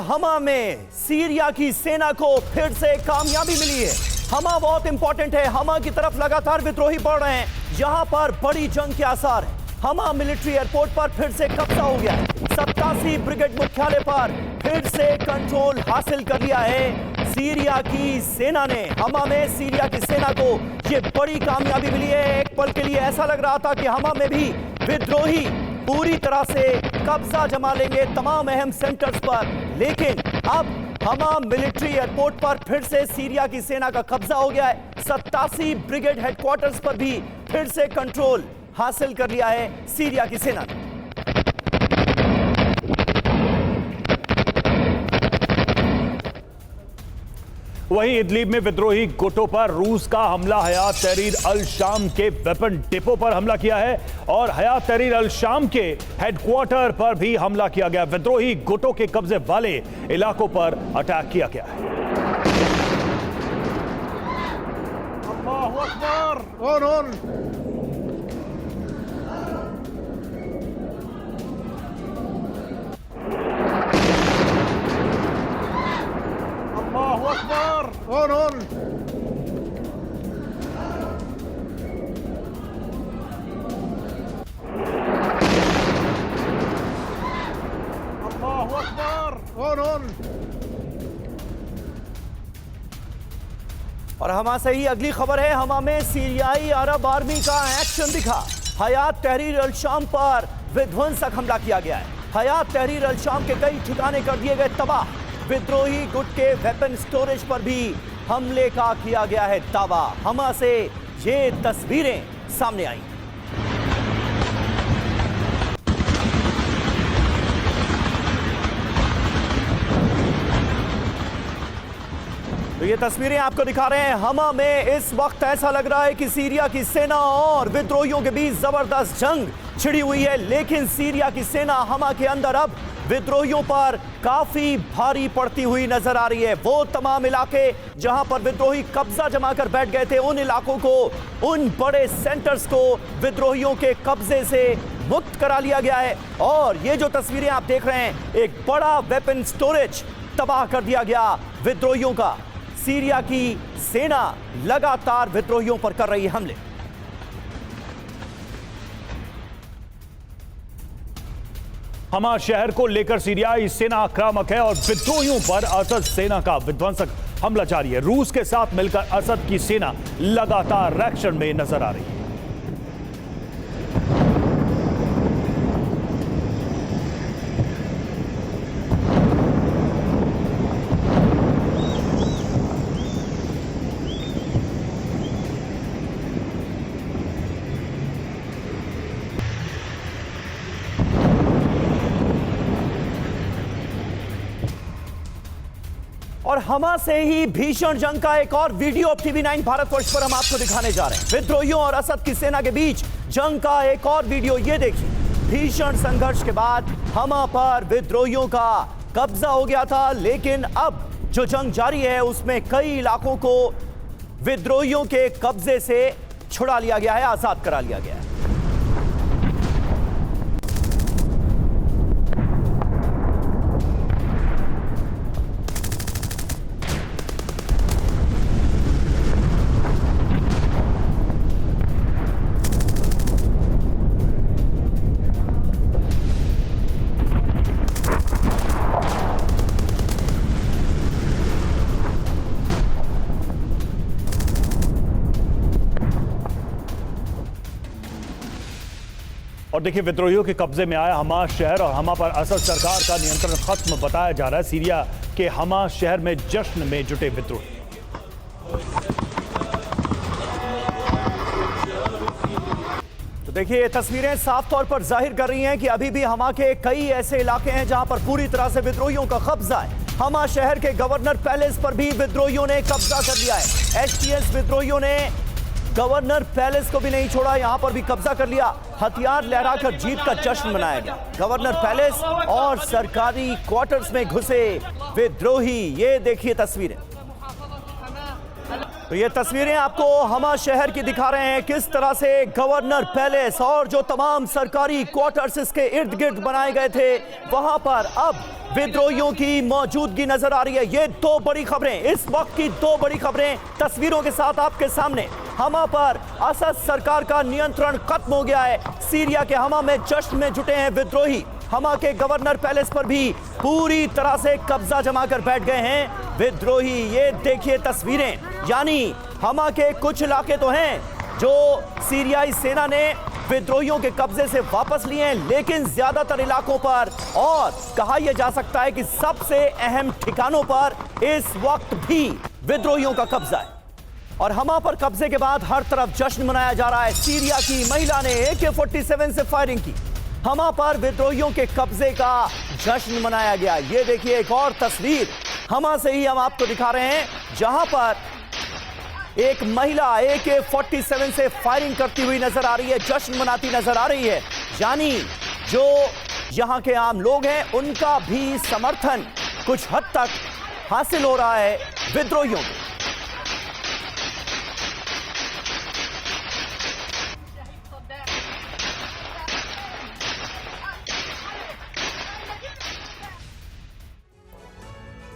हमा में सीरिया की सेना को फिर से कामयाबी मिली है। हमा बहुत इंपॉर्टेंट है। हमा की तरफ लगातार विद्रोही बढ़ रहे हैं, यहां पर बड़ी जंग के आसार हैं। हमा मिलिट्री एयरपोर्ट पर फिर से कब्जा हो गया है। 87 ब्रिगेड मुख्यालय पर फिर से कंट्रोल हासिल कर लिया है सीरिया की सेना ने। हमा में सीरिया की सेना को यह बड़ी कामयाबी मिली है। एक पल के लिए ऐसा लग रहा था कि हमा में भी विद्रोही पूरी तरह से कब्जा जमा लेंगे तमाम अहम सेंटर्स पर, लेकिन अब हमा मिलिट्री एयरपोर्ट पर फिर से सीरिया की सेना का कब्जा हो गया है। 87 ब्रिगेड हेडक्वार्टर्स पर भी फिर से कंट्रोल हासिल कर लिया है सीरिया की सेना ने। वहीं इदलिब में विद्रोही गुटों पर रूस का हमला। हयात तहरीर अल शाम के वेपन डिपो पर हमला किया है और हयात तहरीर अल शाम के हेडक्वार्टर पर भी हमला किया गया। विद्रोही गुटों के कब्जे वाले इलाकों पर अटैक किया गया है। अल्लाहु Akbar. On. Allahu Akbar. On. और हमा से ही अगली खबर है। हमा में सीरियाई अरब आर्मी का एक्शन दिखा। हयात तहरीर अल शाम पर विध्वंसक हमला किया गया है। हयात तहरीर अल शाम के कई ठिकाने कर दिए गए तबाह। विद्रोही गुट के वेपन स्टोरेज पर भी हमले का किया गया है दावा। हमा से ये तस्वीरें सामने आई। तो ये तस्वीरें आपको दिखा रहे हैं। हमा में इस वक्त ऐसा लग रहा है कि सीरिया की सेना और विद्रोहियों के बीच जबरदस्त जंग छिड़ी हुई है, लेकिन सीरिया की सेना हमा के अंदर अब विद्रोहियों पर काफी भारी पड़ती हुई नजर आ रही है। वो तमाम इलाके जहां पर विद्रोही कब्जा जमा कर बैठ गए थे, उन इलाकों को, उन बड़े सेंटर्स को विद्रोहियों के कब्जे से मुक्त करा लिया गया है। और ये जो तस्वीरें आप देख रहे हैं, एक बड़ा वेपन स्टोरेज तबाह कर दिया गया विद्रोहियों का। सीरिया की सेना लगातार विद्रोहियों पर कर रही है हमले। हमा शहर को लेकर सीरियाई सेना आक्रामक है और विद्रोहियों पर असद सेना का विध्वंसक हमला जारी है। रूस के साथ मिलकर असद की सेना लगातार एक्शन में नजर आ रही है। और हमा से ही भीषण जंग का एक और वीडियो अब TV9 भारतवर्ष पर हम आपको दिखाने जा रहे हैं। विद्रोहियों और असद की सेना के बीच जंग का एक और वीडियो, ये देखिए। भीषण संघर्ष के बाद हमा पर विद्रोहियों का कब्जा हो गया था, लेकिन अब जो जंग जारी है उसमें कई इलाकों को विद्रोहियों के कब्जे से छुड़ा लिया गया है, आजाद करा लिया गया है। और देखिए, विद्रोहियों के कब्जे में आया हमा शहर और हमा पर असद सरकार का नियंत्रण खत्म बताया जा रहा है। सीरिया के हमा शहर में जश्न में जुटे विद्रोही। तो देखिए, ये तस्वीरें साफ तौर पर जाहिर कर रही हैं कि अभी भी हमा के कई ऐसे इलाके हैं जहां पर पूरी तरह से विद्रोहियों का कब्जा है। हमा शहर के गवर्नर पैलेस पर भी विद्रोहियों ने कब्जा कर लिया है। HTS विद्रोहियों ने गवर्नर पैलेस को भी नहीं छोड़ा, यहां पर भी कब्जा कर लिया। हथियार लहराकर जीत का जश्न मनाया गया। गवर्नर पैलेस और सरकारी क्वार्टर्स में घुसे विद्रोही। ये देखिए तस्वीरें। तो ये तस्वीरें आपको हमा शहर की दिखा रहे हैं, किस तरह से गवर्नर पैलेस और जो तमाम सरकारी क्वार्टर्स इसके इर्द गिर्द बनाए गए थे, वहां पर अब विद्रोहियों की मौजूदगी नजर आ रही है। ये दो बड़ी खबरें, इस वक्त की दो बड़ी खबरें तस्वीरों के साथ आपके सामने। हमा पर असद सरकार का नियंत्रण खत्म हो गया है। सीरिया के हमा में जश्न में जुटे हैं विद्रोही। हमा के गवर्नर पैलेस पर भी पूरी तरह से कब्जा जमाकर बैठ गए हैं विद्रोही। ये देखिए तस्वीरें, यानी हमा के कुछ इलाके तो हैं जो सीरियाई सेना ने विद्रोहियों के कब्जे से वापस लिए हैं, लेकिन ज्यादातर इलाकों पर और कहा यह जा सकता है कि सबसे अहम ठिकानों पर इस वक्त भी विद्रोहियों का कब्जा है। और हमा पर कब्जे के बाद हर तरफ जश्न मनाया जा रहा है। सीरिया की महिला ने AK-47 से फायरिंग की। हमा पर विद्रोहियों के कब्जे का जश्न मनाया गया। ये देखिए एक और तस्वीर हमा से ही हम आपको दिखा रहे हैं, जहां पर एक महिला AK-47 से फायरिंग करती हुई नजर आ रही है, जश्न मनाती नजर आ रही है। यानी जो यहां के आम लोग हैं उनका भी समर्थन कुछ हद तक हासिल हो रहा है विद्रोहियों को।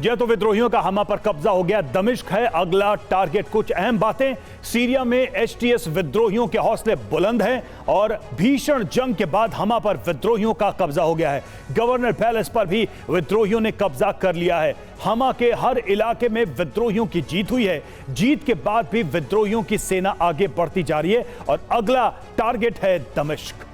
यह तो विद्रोहियों का हमा पर कब्जा हो गया। दमिश्क है अगला टारगेट। कुछ अहम बातें, सीरिया में HTS विद्रोहियों के हौसले बुलंद हैं और भीषण जंग के बाद हमा पर विद्रोहियों का कब्जा हो गया है। गवर्नर पैलेस पर भी विद्रोहियों ने कब्जा कर लिया है। हमा के हर इलाके में विद्रोहियों की जीत हुई है। जीत के बाद भी विद्रोहियों की सेना आगे बढ़ती जा रही है और अगला टारगेट है दमिश्क।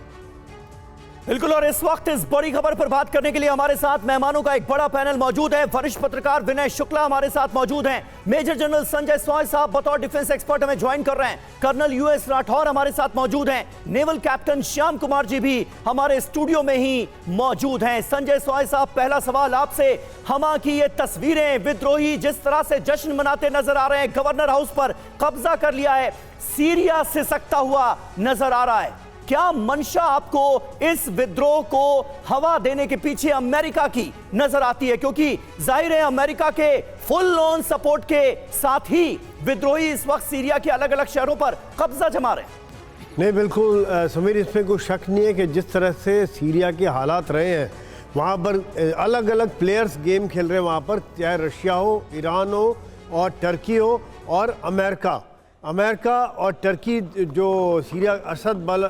बिल्कुल, और इस वक्त इस बड़ी खबर पर बात करने के लिए हमारे साथ मेहमानों का एक बड़ा पैनल मौजूद है। वरिष्ठ पत्रकार विनय शुक्ला हमारे साथ मौजूद हैं। मेजर जनरल संजय सॉय साहब बतौर डिफेंस एक्सपर्ट हमें ज्वाइन कर रहे हैं। कर्नल US राठौर हमारे साथ मौजूद हैं। नेवल कैप्टन श्याम कुमार जी भी हमारे स्टूडियो में ही मौजूद हैं। संजय सॉय साहब, पहला सवाल आपसे, हमा की ये तस्वीरें, विद्रोही जिस तरह से जश्न मनाते नजर आ रहे हैं, गवर्नर हाउस पर कब्जा कर लिया है, सीरिया से सकता हुआ नजर आ रहा है। क्या मंशा आपको इस विद्रोह को हवा देने के पीछे अमेरिका की नजर आती है? क्योंकि जाहिर है अमेरिका के फुल ऑन सपोर्ट के साथ ही विद्रोही इस वक्त सीरिया के अलग अलग शहरों पर कब्जा जमा रहे हैं। नहीं, बिल्कुल समीर, इसमें कोई शक नहीं है कि जिस तरह से सीरिया के हालात रहे हैं, वहाँ पर अलग अलग प्लेयर्स गेम खेल रहे हैं। वहाँ पर चाहे रशिया हो, ईरान हो और टर्की हो और अमेरिका और टर्की जो सीरिया असद बल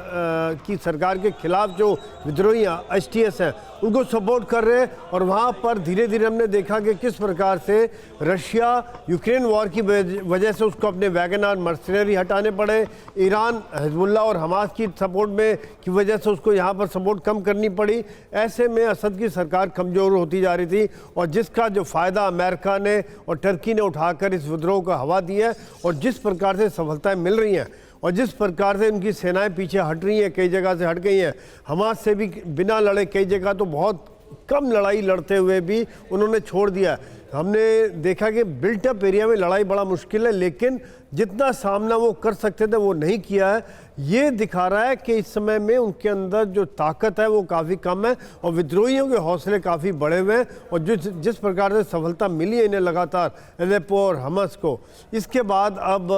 की सरकार के खिलाफ जो विद्रोही HTS हैं उनको सपोर्ट कर रहे हैं। और वहाँ पर धीरे धीरे हमने देखा कि किस प्रकार से रशिया यूक्रेन वॉर की वजह से उसको अपने वैगनर मर्सनरी हटाने पड़े। ईरान हिजबुल्लाह और हमास की सपोर्ट में की वजह से उसको यहाँ पर सपोर्ट कम करनी पड़ी। ऐसे में असद की सरकार कमज़ोर होती जा रही थी और जिसका जो फ़ायदा अमेरिका ने और टर्की ने उठाकर इस विद्रोह को हवा दी है और जिस प्रकार से सफलताएं मिल रही हैं और जिस प्रकार से उनकी सेनाएं पीछे हट रही हैं, कई जगह से हट गई हैं, हमास से भी बिना लड़े, कई जगह तो बहुत कम लड़ाई लड़ते हुए भी उन्होंने छोड़ दिया। हमने देखा कि बिल्ट अप एरिया में लड़ाई बड़ा मुश्किल है, लेकिन जितना सामना वो कर सकते थे वो नहीं किया है। ये दिखा रहा है कि इस समय में उनके अंदर जो ताकत है वो काफ़ी कम है और विद्रोहियों के हौसले काफ़ी बढ़े हुए हैं। और जिस प्रकार से सफलता मिली है इन्हें लगातार एलेप्पो और हमस को, इसके बाद अब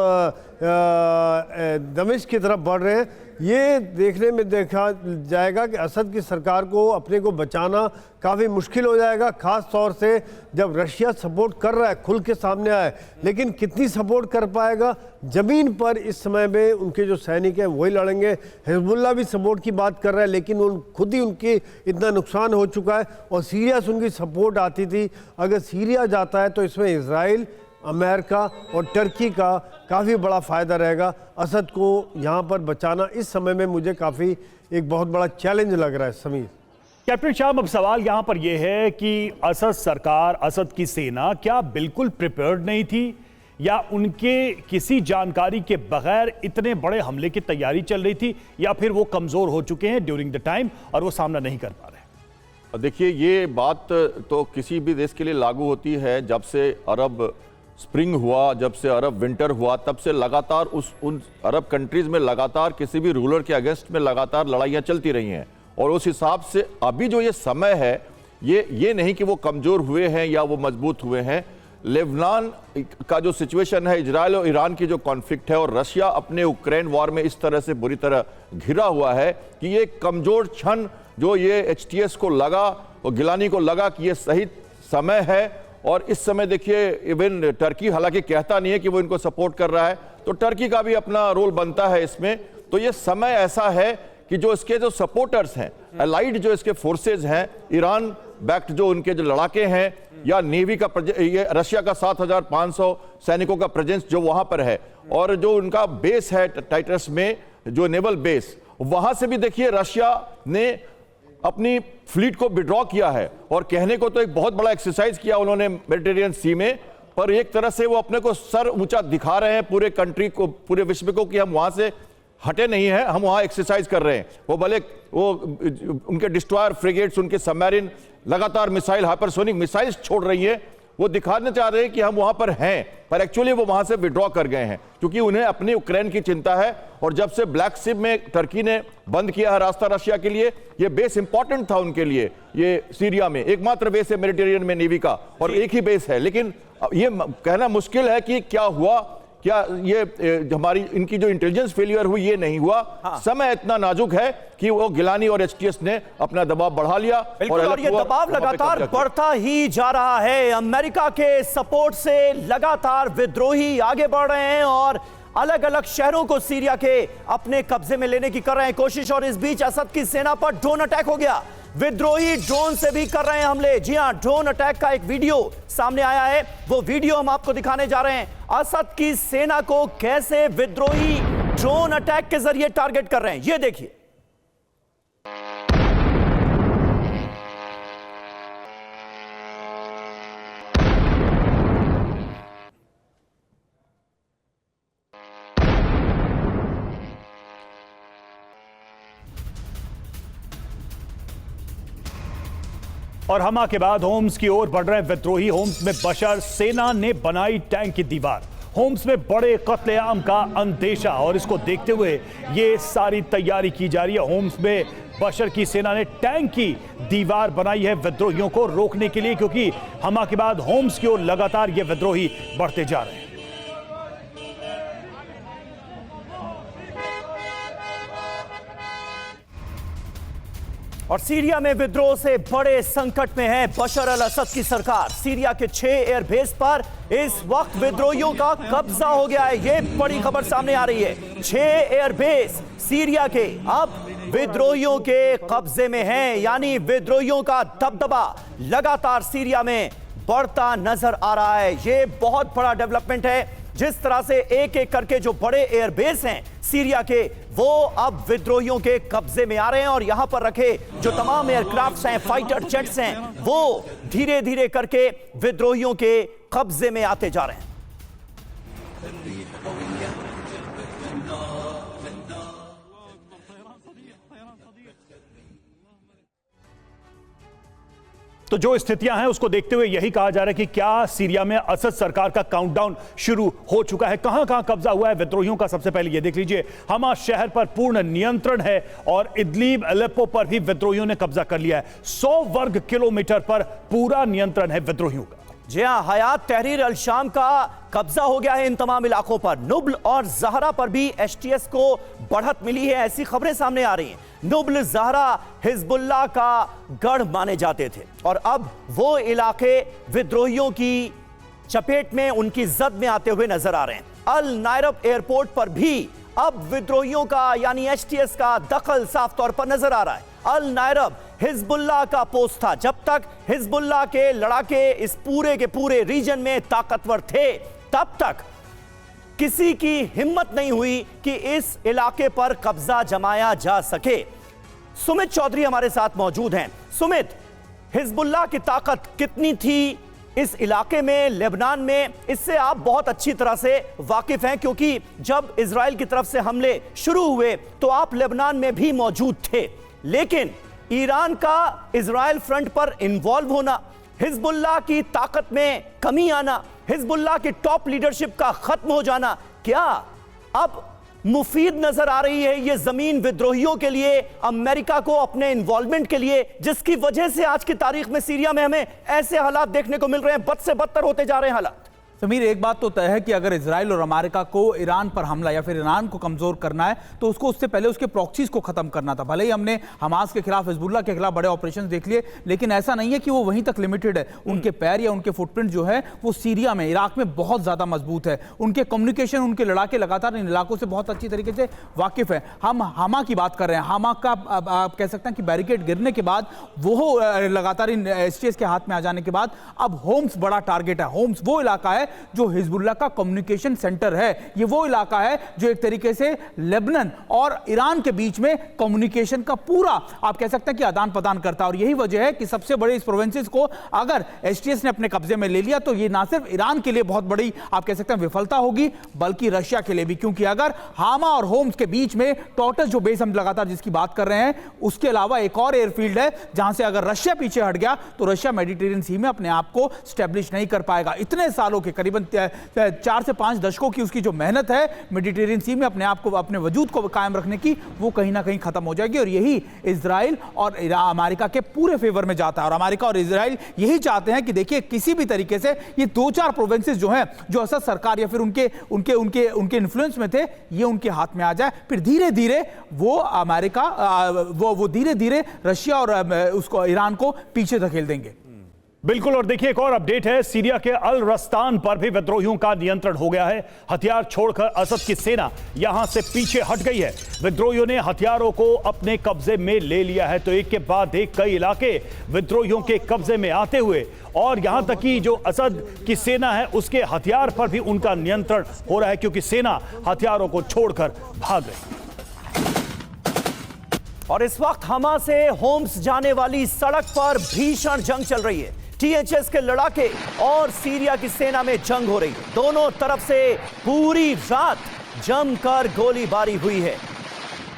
दमिश्क की तरफ बढ़ रहे हैं। ये देखने में देखा जाएगा कि असद की सरकार को अपने को बचाना काफ़ी मुश्किल हो जाएगा, ख़ास तौर से जब रशिया सपोर्ट कर रहा है, खुल के सामने आए, लेकिन कितनी सपोर्ट कर पाएगा? ज़मीन पर इस समय में उनके जो सैनिक हैं वही लड़ेंगे। हिजबुल्लाह भी सपोर्ट की बात कर रहा है, लेकिन खुद ही उनकी इतना नुकसान हो चुका है और सीरिया से उनकी सपोर्ट आती थी। अगर सीरिया जाता है तो इसमें इजराइल, अमेरिका और टर्की का काफ़ी बड़ा फ़ायदा रहेगा। असद को यहाँ पर बचाना इस समय में मुझे काफ़ी एक बहुत बड़ा चैलेंज लग रहा है। समीर, कैप्टन शाम, अब सवाल यहां पर यह है कि असद सरकार, असद की सेना क्या बिल्कुल प्रिपेयर्ड नहीं थी या उनके किसी जानकारी के बगैर इतने बड़े हमले की तैयारी चल रही थी, या फिर वो कमज़ोर हो चुके हैं ड्यूरिंग द टाइम और वो सामना नहीं कर पा रहे? देखिए, ये बात तो किसी भी देश के लिए लागू होती है। जब से अरब स्प्रिंग हुआ, जब से अरब विंटर हुआ, तब से लगातार उन अरब कंट्रीज़ में लगातार किसी भी रूलर के अगेंस्ट में लगातार लड़ाइयाँ चलती रही हैं। और उस हिसाब से अभी जो ये समय है, ये नहीं कि वो कमज़ोर हुए हैं या वो मजबूत हुए हैं। लेबनान का जो सिचुएशन है, इजराइल और ईरान की जो कॉन्फ्लिक्ट है, और रशिया अपने यूक्रेन वॉर में इस तरह से बुरी तरह घिरा हुआ है कि ये कमज़ोर क्षण जो ये HTS को लगा, और गिलानी को लगा कि ये सही समय है। और इस समय देखिए इवन टर्की हालांकि कहता नहीं है कि वो इनको सपोर्ट कर रहा है, तो टर्की का भी अपना रोल बनता है इसमें। तो ये समय ऐसा है कि जो इसके जो सपोर्टर्स हैं, अलाइड जो इसके फोर्सेज हैं, ईरान बैक्ड जो उनके जो लड़ाके हैं, या नेवी का ये रशिया का 7,500 सैनिकों का प्रेजेंस जो वहां पर है, और जो उनका बेस है टाइटस में जो नेवल बेस, वहां से भी देखिए रशिया ने अपनी फ्लीट को विड्रॉ किया है। और कहने को तो एक बहुत बड़ा एक्सरसाइज किया उन्होंने मेडिटेरियन सी में, पर एक तरह से वो अपने को सर ऊंचा दिखा रहे हैं पूरे कंट्री को, पूरे विश्व को, कि हम वहां से हटे नहीं है, हम वहां एक्सरसाइज कर रहे हैं। वो भले वो उनके डिस्ट्रॉयर फ्रिगेट्स, उनके सबमरीन लगातार मिसाइल, हाइपरसोनिक मिसाइल छोड़ रही है, वो दिखाना चाह रहे हैं कि हम वहां पर हैं, पर एक्चुअली वो वहां से विड्रॉ कर गए हैं क्योंकि उन्हें अपनी यूक्रेन की चिंता है। और जब से ब्लैक सी में टर्की ने बंद किया है रास्ता रशिया के लिए, ये बेस इंपॉर्टेंट था उनके लिए, ये सीरिया में एकमात्र बेस है मेडिटेरियन में नेवी का, और एक ही बेस है। लेकिन ये कहना मुश्किल है कि क्या हुआ, क्या ये हमारी इनकी जो इंटेलिजेंस फेलियर हुई ये नहीं हुआ। हाँ। समय इतना नाजुक है कि वो गिलानी और एचटीएस ने अपना दबाव बढ़ा लिया, और ये दबाव लगातार बढ़ता ही जा रहा है। अमेरिका के सपोर्ट से लगातार विद्रोही आगे बढ़ रहे हैं और अलग अलग शहरों को सीरिया के अपने कब्जे में लेने की कर रहे हैं कोशिश। और इस बीच असद की सेना पर ड्रोन अटैक हो गया, विद्रोही ड्रोन से भी कर रहे हैं हमले। जी हां, ड्रोन अटैक का एक वीडियो सामने आया है, वो वीडियो हम आपको दिखाने जा रहे हैं। असद की सेना को कैसे विद्रोही ड्रोन अटैक के जरिए टारगेट कर रहे हैं, ये देखिए। और हमा के बाद होम्स की ओर बढ़ रहे विद्रोही। होम्स में बशर सेना ने बनाई टैंक की दीवार। होम्स में बड़े कत्लेआम का अंदेशा, और इसको देखते हुए ये सारी तैयारी की जा रही है। होम्स में बशर की सेना ने टैंक की दीवार बनाई है विद्रोहियों को रोकने के लिए, क्योंकि हमा के बाद होम्स की ओर लगातार ये विद्रोही बढ़ते जा रहे हैं। और सीरिया में विद्रोह से बड़े संकट में है बशर अल असद की सरकार। सीरिया के 6 एयरबेस पर इस वक्त विद्रोहियों का कब्जा हो गया है, ये बड़ी खबर सामने आ रही है। 6 एयरबेस सीरिया के अब विद्रोहियों के कब्जे में हैं, यानी विद्रोहियों का दबदबा लगातार सीरिया में बढ़ता नजर आ रहा है। ये बहुत बड़ा डेवलपमेंट है, जिस तरह से एक एक करके जो बड़े एयरबेस हैं सीरिया के, वो अब विद्रोहियों के कब्जे में आ रहे हैं। और यहां पर रखे जो तमाम एयरक्राफ्ट्स हैं, फाइटर जेट्स हैं, वो धीरे धीरे करके विद्रोहियों के कब्जे में आते जा रहे हैं। तो जो स्थितियां हैं उसको देखते हुए यही कहा जा रहा है कि क्या सीरिया में असद सरकार का काउंटडाउन शुरू हो चुका है। कहां कहां कब्जा हुआ है विद्रोहियों का, सबसे पहले ये देख लीजिए। हमा शहर पर पूर्ण नियंत्रण है और इदलीब अलेप्पो पर भी विद्रोहियों ने कब्जा कर लिया है। 100 वर्ग किलोमीटर पर पूरा नियंत्रण है विद्रोहियों का। जी हां, हयात तहरीर अल शाम का कब्जा हो गया है इन तमाम इलाकों पर। नुब्ल और ज़हरा पर भी एचटीएस को बढ़त मिली है, ऐसी खबरें सामने आ रही हैं। नुब्ल ज़हरा हिजबुल्लाह का गढ़ माने जाते थे और अब वो इलाके विद्रोहियों की चपेट में, उनकी जद में आते हुए नजर आ रहे हैं। अल नायरब एयरपोर्ट पर भी अब विद्रोहियों का यानी एचटीएस का दखल साफ तौर पर नजर आ रहा है। अल नायरब हिजबुल्लाह का पोस्ट था। जब तक हिजबुल्लाह के लड़ाके इस पूरे के पूरे रीजन में ताकतवर थे, तब तक किसी की हिम्मत नहीं हुई कि इस इलाके पर कब्जा जमाया जा सके। सुमित चौधरी हमारे साथ मौजूद हैं। सुमित, हिजबुल्लाह की ताकत कितनी थी इस इलाके में, लेबनान में? इससे आप बहुत अच्छी तरह से वाकिफ हैं, क्योंकि जब इजराइल की तरफ से हमले शुरू हुए तो आप लेबनान में भी मौजूद थे। लेकिन ईरान का इजराइल फ्रंट पर इन्वॉल्व होना, हिजबुल्लाह की ताकत में कमी आना, हिजबुल्लाह की टॉप लीडरशिप का खत्म हो जाना, क्या अब मुफीद नजर आ रही है ये जमीन विद्रोहियों के लिए, अमेरिका को अपने इन्वॉल्वमेंट के लिए, जिसकी वजह से आज की तारीख में सीरिया में हमें ऐसे हालात देखने को मिल रहे हैं, बद से बदतर होते जा रहे हैं हालात? समीर, एक बात तो तय है कि अगर इजराइल और अमेरिका को ईरान पर हमला या फिर ईरान को कमजोर करना है तो उसको उससे पहले उसके प्रॉक्सीज को खत्म करना था। भले ही हमने हमास के खिलाफ, हिजबुल्लाह के खिलाफ बड़े ऑपरेशन देख लिए, लेकिन ऐसा नहीं है कि वो वहीं तक लिमिटेड है। उनके पैर या उनके फुटप्रिंट जो है वो सीरिया में, इराक में बहुत ज्यादा मजबूत है। उनके कम्युनिकेशन, उनके लड़ाके लगातार इन इलाकों से बहुत अच्छी तरीके से वाकिफ है। हम हमा की बात कर रहे हैं। हमा का आप कह सकते हैं कि बैरिकेड गिरने के बाद, वो लगातार इन एसटीएस के हाथ में आ जाने के बाद अब होम्स बड़ा टारगेट है। होम्स वो इलाका है जो हिजबुल्लाह का कम्युनिकेशन सेंटर है। ये वो इलाका है जो एक तरीके से लेबनान और ईरान के बीच में कम्युनिकेशन का पूरा आप कह सकते हैं कि आदान प्रदान करता है। और यही वजह है कि सबसे बड़े इस प्रोविंसेस को अगर एसटीएस ने अपने कब्जे में ले लिया तो ये ना सिर्फ ईरान के लिए बहुत बड़ी आप कह सकते हैं विफलता होगी, बल्कि रशिया के लिए भी। क्योंकि अगर हामा और होम्स के बीच में टॉर्टस जो बेस हम लगातार जिसकी बात कर रहे हैं, उसके अलावा एक और एयरफील्ड है जहां से अगर रशिया पीछे हट गया तो रशिया मेडिटेरियन सी में अपने आप को स्टैब्लिश नहीं कर पाएगा। इतने सालों के करीबन 4 से 5 दशकों की उसकी जो मेहनत है मेडिटेरियन सी में अपने आप को, अपने वजूद को कायम रखने की, वो कहीं ना कहीं खत्म हो जाएगी। और यही इजराइल और अमेरिका के पूरे फेवर में जाता है। और अमेरिका और इजराइल यही चाहते हैं कि देखिए किसी भी तरीके से ये 2-4 प्रोविंसेस जो हैं, जो असद सरकार या फिर उनके इन्फ्लुएंस में थे, ये उनके हाथ में आ जाए। फिर धीरे धीरे वो अमेरिका वो धीरे धीरे रशिया और उसको ईरान को पीछे धकेल देंगे। बिल्कुल। और देखिए एक और अपडेट है, सीरिया के अल रस्तान पर भी विद्रोहियों का नियंत्रण हो गया है। हथियार छोड़कर असद की सेना यहां से पीछे हट गई है। विद्रोहियों ने हथियारों को अपने कब्जे में ले लिया है। तो एक के बाद एक कई इलाके विद्रोहियों के कब्जे में आते हुए, और यहां तक कि जो असद की सेना है उसके हथियार पर भी उनका नियंत्रण हो रहा है, क्योंकि सेना हथियारों को छोड़कर भाग रही है। और इस वक्त हमा से होम्स जाने वाली सड़क पर भीषण जंग चल रही है। टीएचएस के लड़ाके और सीरिया की सेना में जंग हो रही है। दोनों तरफ से पूरी रात जमकर गोलीबारी हुई है।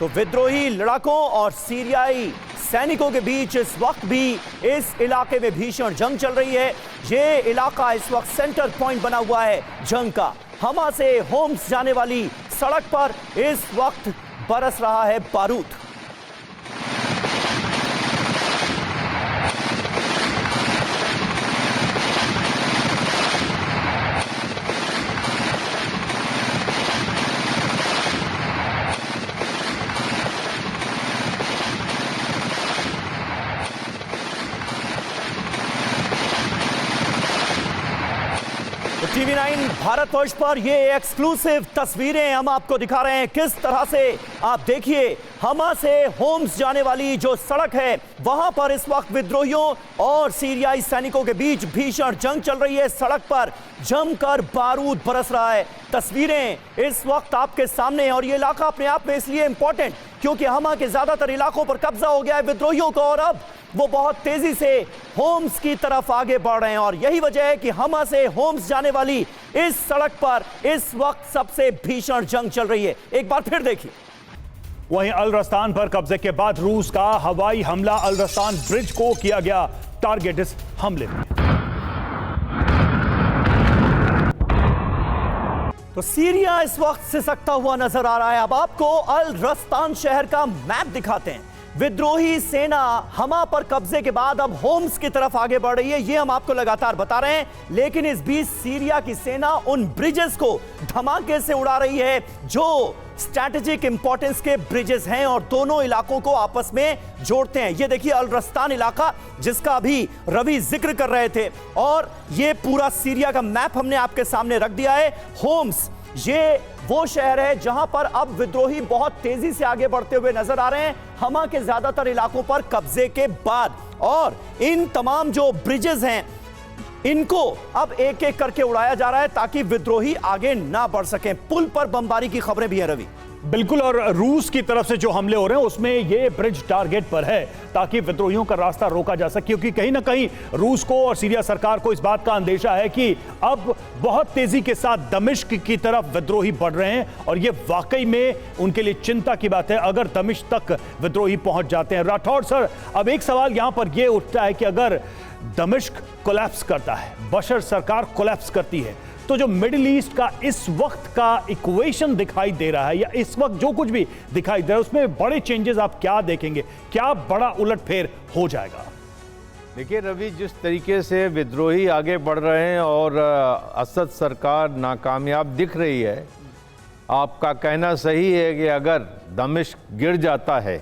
तो विद्रोही लड़ाकों और सीरियाई सैनिकों के बीच इस वक्त भी इस इलाके में भीषण जंग चल रही है। ये इलाका इस वक्त सेंटर पॉइंट बना हुआ है जंग का। हमा से होम्स जाने वाली सड़क पर इस वक्त बरस रहा है बारूद। TV9 भारतवर्ष पर ये एक्सक्लूसिव तस्वीरें हम आपको दिखा रहे हैं। किस तरह से आप देखिए, हमा से होम्स जाने वाली जो सड़क है वहां पर इस वक्त विद्रोहियों और सीरियाई सैनिकों के बीच भीषण जंग चल रही है। सड़क पर जमकर बारूद बरस रहा है। तस्वीरें इस वक्त आपके सामने हैं। और ये इलाका अपने आप में इसलिए इंपॉर्टेंट क्योंकि हमा के ज्यादातर इलाकों पर कब्जा हो गया है विद्रोहियों का, और अब वो बहुत तेजी से होम्स की तरफ आगे बढ़ रहे हैं। और यही वजह है कि हमा से होम्स जाने वाली इस सड़क पर इस वक्त सबसे भीषण जंग चल रही है। एक बार फिर देखिए। वहीं अल रस्तान पर कब्जे के बाद रूस का हवाई हमला, अल रस्तान ब्रिज को किया गया टारगेट इस हमले में। तो सीरिया इस वक्त सिसकता हुआ नजर आ रहा है। अब आपको अल रस्तान शहर का मैप दिखाते हैं। विद्रोही सेना हमा पर कब्जे के बाद अब होम्स की तरफ आगे बढ़ रही है, ये हम आपको लगातार बता रहे हैं। लेकिन इस बीच सीरिया की सेना उन ब्रिजेस को धमाके से उड़ा रही है जो स्ट्रैटेजिक इंपॉर्टेंस के ब्रिजेस हैं और दोनों इलाकों को आपस में जोड़ते हैं। ये देखिए अल रस्तान इलाका जिसका अभी रवि जिक्र कर रहे थे, और ये पूरा सीरिया का मैप हमने आपके सामने रख दिया है। होम्स ये वो शहर है जहां पर अब विद्रोही बहुत तेजी से आगे बढ़ते हुए नजर आ रहे हैं हमा के ज्यादातर इलाकों पर कब्जे के बाद। और इन तमाम जो ब्रिजेस हैं इनको अब एक एक करके उड़ाया जा रहा है ताकि विद्रोही आगे ना बढ़ सकें। पुल पर बमबारी की खबरें भी हैं रवि। बिल्कुल। और रूस की तरफ से जो हमले हो रहे हैं उसमें ये ब्रिज टारगेट पर है ताकि विद्रोहियों का रास्ता रोका जा सके, क्योंकि कहीं ना कहीं रूस को और सीरिया सरकार को इस बात का अंदेशा है कि अब बहुत तेजी के साथ दमिश्क की तरफ विद्रोही बढ़ रहे हैं। और ये वाकई में उनके लिए चिंता की बात है अगर दमिश्क तक विद्रोही पहुंच जाते हैं। राठौड़ सर, अब एक सवाल यहां पर यह उठता है कि अगर दमिश्क कोलैप्स करता है, बशर सरकार कोलैप्स करती है, तो जो मिडिल ईस्ट का इस वक्त का इक्वेशन दिखाई दे रहा है या इस वक्त जो कुछ भी दिखाई दे रहा है उसमें बड़े चेंजेस आप क्या देखेंगे? क्या बड़ा उलटफेर हो जाएगा? देखिए रवि, जिस तरीके से विद्रोही आगे बढ़ रहे हैं और असद सरकार नाकामयाब दिख रही है, आपका कहना सही है कि अगर दमिश्क गिर जाता है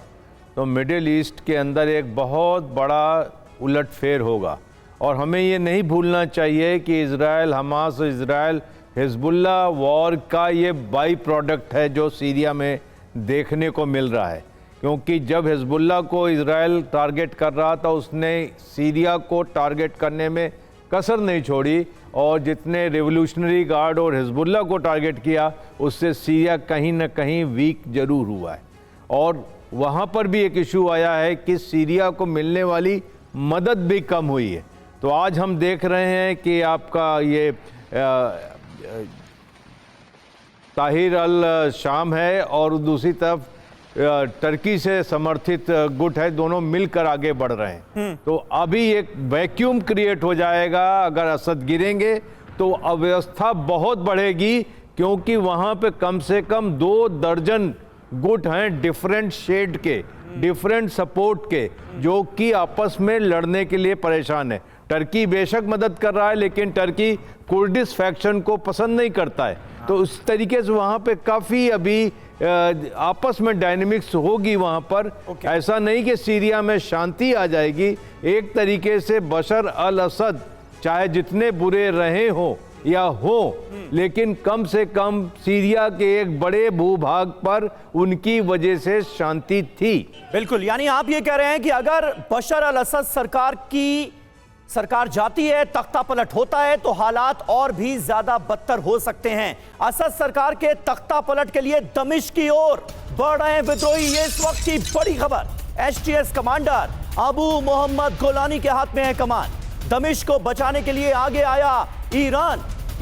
तो मिडिल ईस्ट के अंदर एक बहुत बड़ा उलटफेर होगा। और हमें ये नहीं भूलना चाहिए कि इजराइल हमास और इजराइल हिजबुल्लाह वॉर का ये बाई प्रोडक्ट है जो सीरिया में देखने को मिल रहा है, क्योंकि जब हिजबुल्लाह को इजराइल टारगेट कर रहा था उसने सीरिया को टारगेट करने में कसर नहीं छोड़ी, और जितने रिवोल्यूशनरी गार्ड और हिजबुल्लाह को टारगेट किया उससे सीरिया कहीं ना कहीं वीक जरूर हुआ है। और वहाँ पर भी एक इशू आया है कि सीरिया को मिलने वाली मदद भी कम हुई है। तो आज हम देख रहे हैं कि आपका ये ताहिर अल शाम है और दूसरी तरफ टर्की से समर्थित गुट है, दोनों मिलकर आगे बढ़ रहे हैं। तो अभी एक वैक्यूम क्रिएट हो जाएगा। अगर असद गिरेंगे तो अव्यवस्था बहुत बढ़ेगी, क्योंकि वहां पे कम से कम 2 दर्जन गुट हैं डिफरेंट शेड के, डिफरेंट सपोर्ट के, जो कि आपस में लड़ने के लिए परेशान है। टर्की बेशक मदद कर रहा है, लेकिन टर्की कुर्दिश फैक्शन को पसंद नहीं करता है। तो उस तरीके से वहाँ पे काफ़ी अभी आपस में डायनेमिक्स होगी वहाँ पर। ऐसा नहीं कि सीरिया में शांति आ जाएगी। एक तरीके से बशर अल असद चाहे जितने बुरे रहे हों या हो, लेकिन कम से कम सीरिया के एक बड़े भूभाग पर उनकी वजह से शांति थी। बिल्कुल, यानी आप ये कह रहे हैं कि अगर बशर अल असद सरकार जाती है, तख्ता पलट होता है, तो हालात और भी ज्यादा बदतर हो सकते हैं। असद सरकार के तख्ता पलट के लिए दमिश्क की ओर बढ़ रहे हैं विद्रोही। ये इस वक्त की बड़ी खबर। HTS commander Abu Mohammed Golani के हाथ में है कमान। दमिश्क को बचाने के लिए आगे आया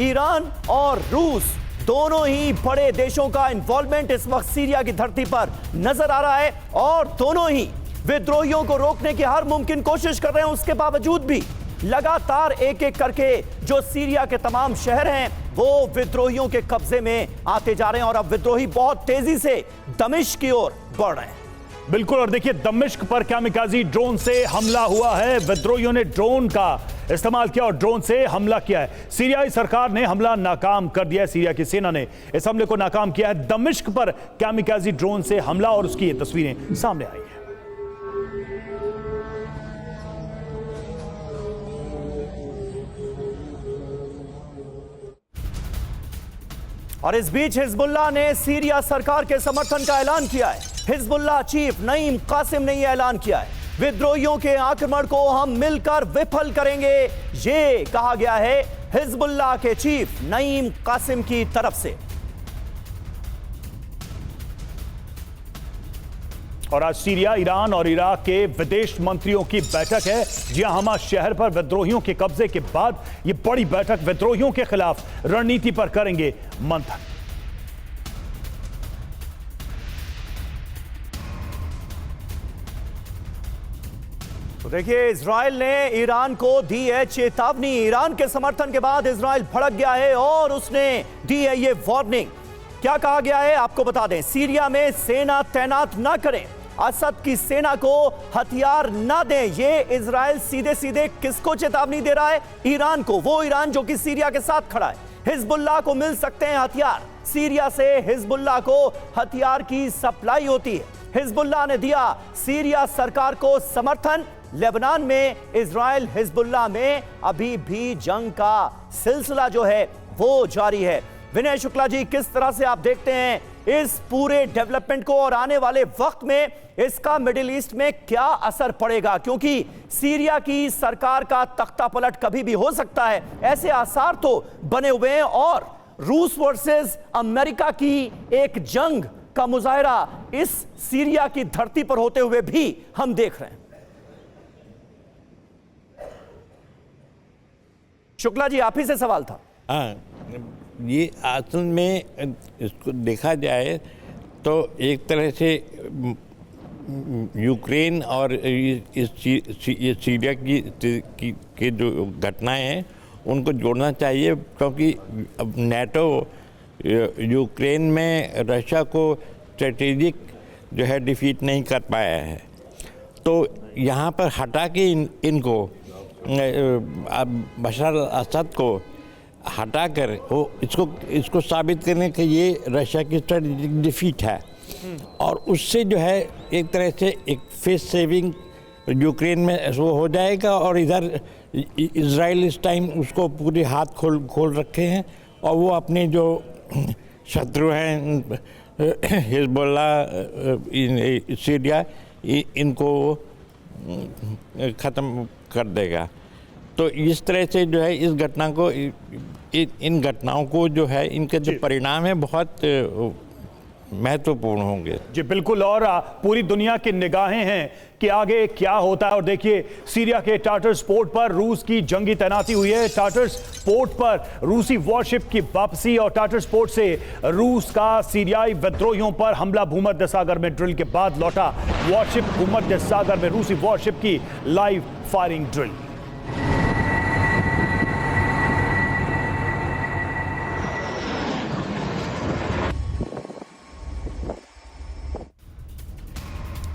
ईरान और रूस, दोनों ही बड़े देशों का इन्वॉल्वमेंट इस वक्त सीरिया की धरती पर नजर आ रहा है, और दोनों ही विद्रोहियों को रोकने की हर मुमकिन कोशिश कर रहे हैं। उसके बावजूद भी लगातार एक एक करके जो सीरिया के तमाम शहर हैं वो विद्रोहियों के कब्जे में आते जा रहे हैं, और अब विद्रोही बहुत तेजी से दमिश्क की ओर बढ़ रहे हैं। बिल्कुल, और देखिए दमिश्क पर कामिकाजी ड्रोन से हमला हुआ है। विद्रोहियों ने ड्रोन का इस्तेमाल किया और ड्रोन से हमला किया है। सीरियाई सरकार ने हमला नाकाम कर दिया है। सीरिया की सेना ने इस हमले को नाकाम किया है। दमिश्क पर कामिकाजी ड्रोन से हमला, और उसकी ये तस्वीरें सामने आई है। और इस बीच हिजबुल्लाह ने सीरिया सरकार के समर्थन का ऐलान किया है। हिजबुल्लाह चीफ नईम कासिम ने यह ऐलान किया है, विद्रोहियों के आक्रमण को हम मिलकर विफल करेंगे, ये कहा गया है हिजबुल्लाह के चीफ नईम कासिम की तरफ से। और आज सीरिया, ईरान और इराक के विदेश मंत्रियों की बैठक है। जी हां, हमा शहर पर विद्रोहियों के कब्जे के बाद ये बड़ी बैठक विद्रोहियों के खिलाफ रणनीति पर करेंगे मंथन। तो देखिए, इजराइल ने ईरान को दी है चेतावनी। ईरान के समर्थन के बाद इजराइल भड़क गया है और उसने दी है ये वार्निंग। क्या कहा गया है आपको बता दें। सीरिया में सेना तैनात ना करें, असद की सेना को हथियार ना दें। ये इजराइल सीधे सीधे किसको चेतावनी दे रहा है? ईरान को। वो ईरान जो कि सीरिया के साथ खड़ा है। हिजबुल्लाह को मिल सकते हैं हथियार। सीरिया से हिजबुल्लाह को हथियार की सप्लाई होती है। हिजबुल्लाह ने दिया सीरिया सरकार को समर्थन। लेबनान में इजराइल हिजबुल्लाह में अभी भी जंग का सिलसिला जो है वो जारी है। विनय शुक्ला जी, किस तरह से आप देखते हैं इस पूरे डेवलपमेंट को, और आने वाले वक्त में इसका मिडिल ईस्ट में क्या असर पड़ेगा? क्योंकि सीरिया की सरकार का तख्ता पलट कभी भी हो सकता है, ऐसे आसार तो बने हुए हैं, और रूस वर्सेस अमेरिका की एक जंग का मुजाहरा इस सीरिया की धरती पर होते हुए भी हम देख रहे हैं। शुक्ला जी, आप ही से सवाल था। हाँ, ये असल में इसको देखा जाए तो एक तरह से यूक्रेन और ये सीरिया की जो घटनाएं हैं उनको जोड़ना चाहिए, क्योंकि अब नेटो यूक्रेन में रशिया को स्ट्रेटेजिक जो है डिफीट नहीं कर पाया है। तो यहाँ पर हटा के इनको बशर असद को हटाकर वो इसको साबित करने कि ये रशिया की स्ट्रेटेजिक डिफीट है, और उससे जो है एक तरह से एक फेस सेविंग यूक्रेन में वो हो जाएगा, और इधर इजराइल इस टाइम उसको पूरे हाथ खोल रखे हैं, और वो अपने जो शत्रु हैं हिजबुल्ला सीरिया इनको ख़त्म कर देगा। तो इस तरह से जो है इस घटना को इन घटनाओं को जो है इनके जो परिणाम है बहुत महत्वपूर्ण होंगे। जी बिल्कुल, और पूरी दुनिया की निगाहें हैं कि आगे क्या होता है। और देखिए सीरिया के टाटर्स पोर्ट पर रूस की जंगी तैनाती हुई है। टाटर्स पोर्ट पर रूसी वॉरशिप की वापसी, और टाटर्स पोर्ट से रूस का सीरियाई विद्रोहियों पर हमला भूमध्य सागर में ड्रिल के बाद लौटा वॉरशिप। भूमध्य सागर में रूसी वॉरशिप की लाइव फायरिंग ड्रिल।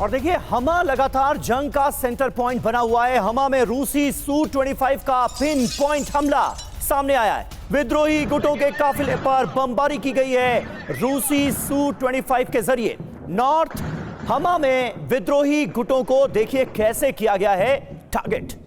और देखिए हमा लगातार जंग का सेंटर पॉइंट बना हुआ है। हमा में रूसी Su-25 का पिन पॉइंट हमला सामने आया है। विद्रोही गुटों के काफिले पर बमबारी की गई है रूसी Su-25 के जरिए। नॉर्थ हमा में विद्रोही गुटों को देखिए कैसे किया गया है टारगेट।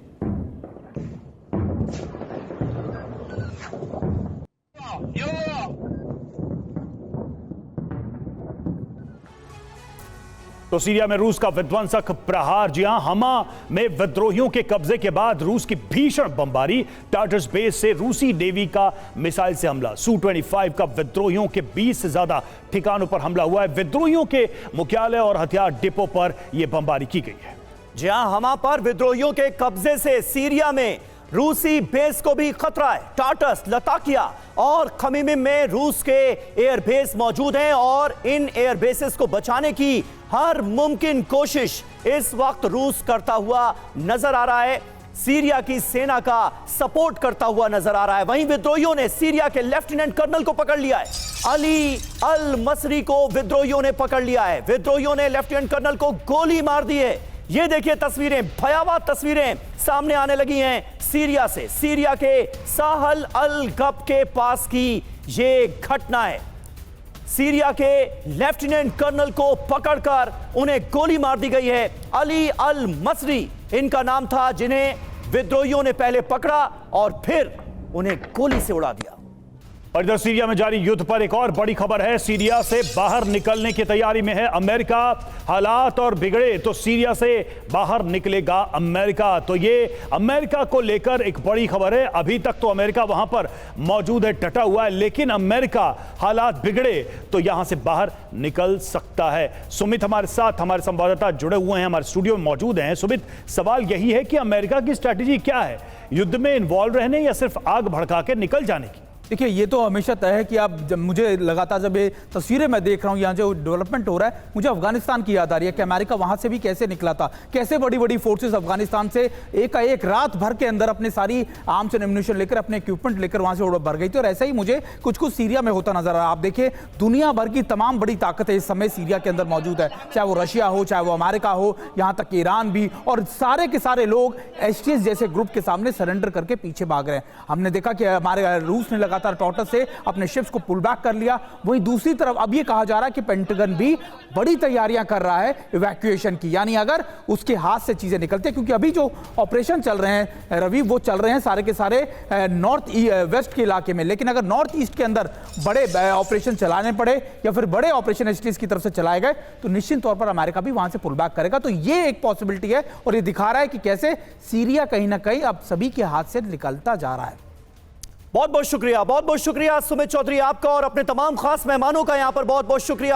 तो सीरिया में रूस का विध्वंसक प्रहार। जी हां, हमा में विद्रोहियों के कब्जे के बाद रूस की भीषण बमबारी। टाटर्स बेस से रूसी नेवी का मिसाइल से हमला। Su-25 का विद्रोहियों के 20 से ज्यादा ठिकानों पर हमला हुआ है। विद्रोहियों के मुख्यालय और हथियार डिपो पर यह बमबारी की गई है। जी हां, हमा पर विद्रोहियों के कब्जे से सीरिया में रूसी बेस को भी खतरा है। टाटर्स, लताकिया और खमीमिम में रूस के एयरबेस मौजूद हैं, और इन एयरबेसेस को बचाने की हर मुमकिन कोशिश इस वक्त रूस करता हुआ नजर आ रहा है। सीरिया की सेना का सपोर्ट करता हुआ नजर आ रहा है। वहीं विद्रोहियों ने सीरिया के लेफ्टिनेंट कर्नल को पकड़ लिया है। अली अल मसरी को विद्रोहियों ने पकड़ लिया है। विद्रोहियों ने लेफ्टिनेंट कर्नल को गोली मार दी है। ये देखिए तस्वीरें, भयावह तस्वीरें सामने आने लगी हैं सीरिया से। सीरिया के साहल अल गब के पास की ये घटना है। सीरिया के लेफ्टिनेंट कर्नल को पकड़कर उन्हें गोली मार दी गई है। अली अल मसरी इनका नाम था, जिन्हें विद्रोहियों ने पहले पकड़ा और फिर उन्हें गोली से उड़ा दिया। और इधर सीरिया में जारी युद्ध पर एक और बड़ी खबर है। सीरिया से बाहर निकलने की तैयारी में है अमेरिका। हालात और बिगड़े तो सीरिया से बाहर निकलेगा अमेरिका। तो ये अमेरिका को लेकर एक बड़ी खबर है। अभी तक तो अमेरिका वहां पर मौजूद है, डटा हुआ है, लेकिन अमेरिका हालात बिगड़े तो यहां से बाहर निकल सकता है। सुमित हमारे साथ, हमारे संवाददाता जुड़े हुए हैं, हमारे स्टूडियो में मौजूद हैं। सुमित, सवाल यही है कि अमेरिका की स्ट्रैटेजी क्या है, युद्ध में इन्वॉल्व रहने या सिर्फ आग भड़का के निकल जाने की? देखिए, ये तो हमेशा तय है कि आप जब मुझे लगातार जब ये तस्वीरें मैं देख रहा हूँ, यहाँ जो डेवलपमेंट हो रहा है, मुझे अफगानिस्तान की याद आ रही है कि अमेरिका वहाँ से भी कैसे निकला था, कैसे बड़ी बड़ी फोर्सेस अफगानिस्तान से एक रात भर के अंदर अपने सारी आर्म्स एंड एम्युनिशन लेकर, अपने इक्विपमेंट लेकर वहाँ से भर गई थी। और ऐसा ही मुझे कुछ कुछ सीरिया में होता नजर आ रहा है। आप देखिए, दुनिया भर की तमाम बड़ी ताकतें इस समय सीरिया के अंदर मौजूद है, चाहे वो रशिया हो, चाहे वो अमेरिका हो, यहाँ तक ईरान भी, और सारे के सारे लोग एसटीएस जैसे ग्रुप के सामने सरेंडर करके पीछे भाग रहे हैं। हमने देखा कि हमारे रूस ने लगातार टॉर्टस से अपने शिप्स को पुल बैक कर लिया। वहीं दूसरी तरफ अब यह कहा जा रहा है कि पेंटागन भी बड़ी तैयारियां कर रहा है इवैक्यूएशन की, यानी अगर उसके हाथ से चीजें निकलती है, क्योंकि अभी जो ऑपरेशन चल रहे हैं रवि, वो चल रहे हैं सारे के सारे नॉर्थ वेस्ट के इलाके में, लेकिन अगर नॉर्थ ईस्ट के अंदर बड़े ऑपरेशन चलाने पड़े या फिर बड़े ऑपरेशन एसटीएस की तरफ से चलाए गए तो निश्चित तौर पर अमेरिका भी वहां से पुल बैक करेगा। तो ये एक पॉसिबिलिटी है, और ये दिखा रहा है कि कैसे सीरिया कहीं ना कहीं अब सभी के हाथ से निकलता जा रहा है। बहुत बहुत शुक्रिया सुमित चौधरी आपका, और अपने तमाम खास मेहमानों का यहां पर बहुत बहुत शुक्रिया।